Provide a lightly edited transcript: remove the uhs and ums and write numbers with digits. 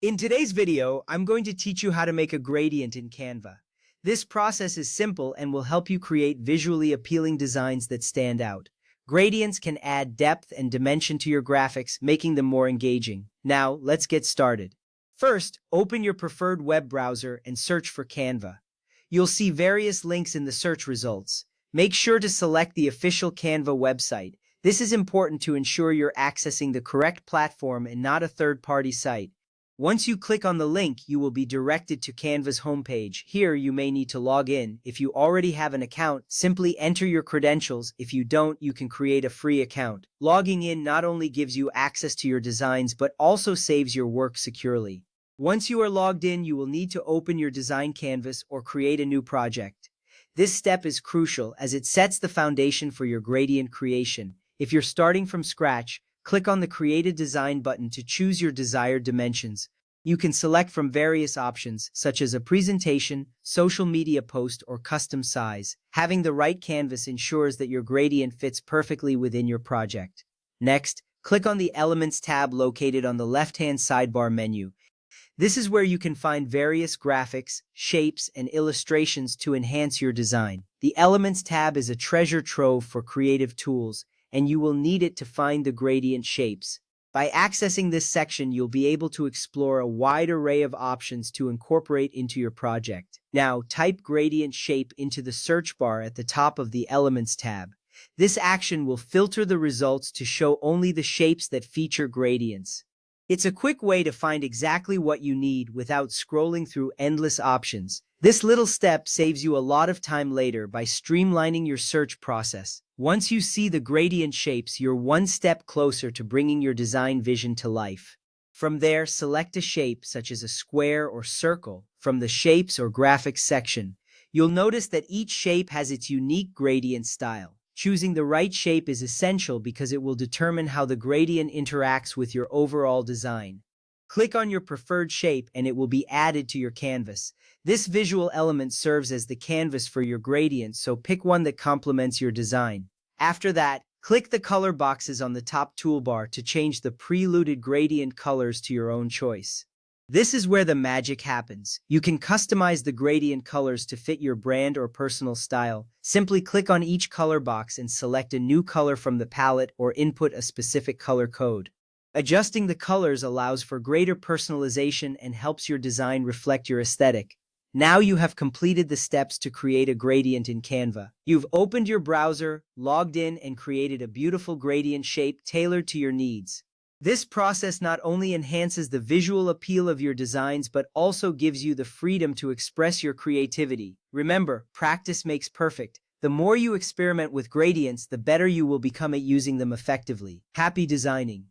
In today's video, I'm going to teach you how to make a gradient in Canva. This process is simple and will help you create visually appealing designs that stand out. Gradients can add depth and dimension to your graphics, making them more engaging. Now, let's get started. First, open your preferred web browser and search for Canva. You'll see various links in the search results. Make sure to select the official Canva website. This is important to ensure you're accessing the correct platform and not a third-party site. Once you click on the link, you will be directed to Canva's homepage. Here, you may need to log in. If you already have an account, simply enter your credentials. If you don't, you can create a free account. Logging in not only gives you access to your designs, but also saves your work securely. Once you are logged in, you will need to open your design canvas or create a new project. This step is crucial as it sets the foundation for your gradient creation. If you're starting from scratch, click on the Create a Design button to choose your desired dimensions. You can select from various options, such as a presentation, social media post, or custom size. Having the right canvas ensures that your gradient fits perfectly within your project. Next, click on the Elements tab located on the left-hand sidebar menu. This is where you can find various graphics, shapes, and illustrations to enhance your design. The Elements tab is a treasure trove for creative tools, and you will need it to find the gradient shapes. By accessing this section, you'll be able to explore a wide array of options to incorporate into your project. Now, type gradient shape into the search bar at the top of the Elements tab. This action will filter the results to show only the shapes that feature gradients. It's a quick way to find exactly what you need without scrolling through endless options. This little step saves you a lot of time later by streamlining your search process. Once you see the gradient shapes, you're one step closer to bringing your design vision to life. From there, select a shape such as a square or circle from the Shapes or Graphics section. You'll notice that each shape has its unique gradient style. Choosing the right shape is essential because it will determine how the gradient interacts with your overall design. Click on your preferred shape and it will be added to your canvas. This visual element serves as the canvas for your gradient, so pick one that complements your design. After that, click the color boxes on the top toolbar to change the preluded gradient colors to your own choice. This is where the magic happens. You can customize the gradient colors to fit your brand or personal style. Simply click on each color box and select a new color from the palette or input a specific color code. Adjusting the colors allows for greater personalization and helps your design reflect your aesthetic. Now you have completed the steps to create a gradient in Canva. You've opened your browser, logged in, and created a beautiful gradient shape tailored to your needs. This process not only enhances the visual appeal of your designs but also gives you the freedom to express your creativity. Remember, practice makes perfect. The more you experiment with gradients, the better you will become at using them effectively. Happy designing!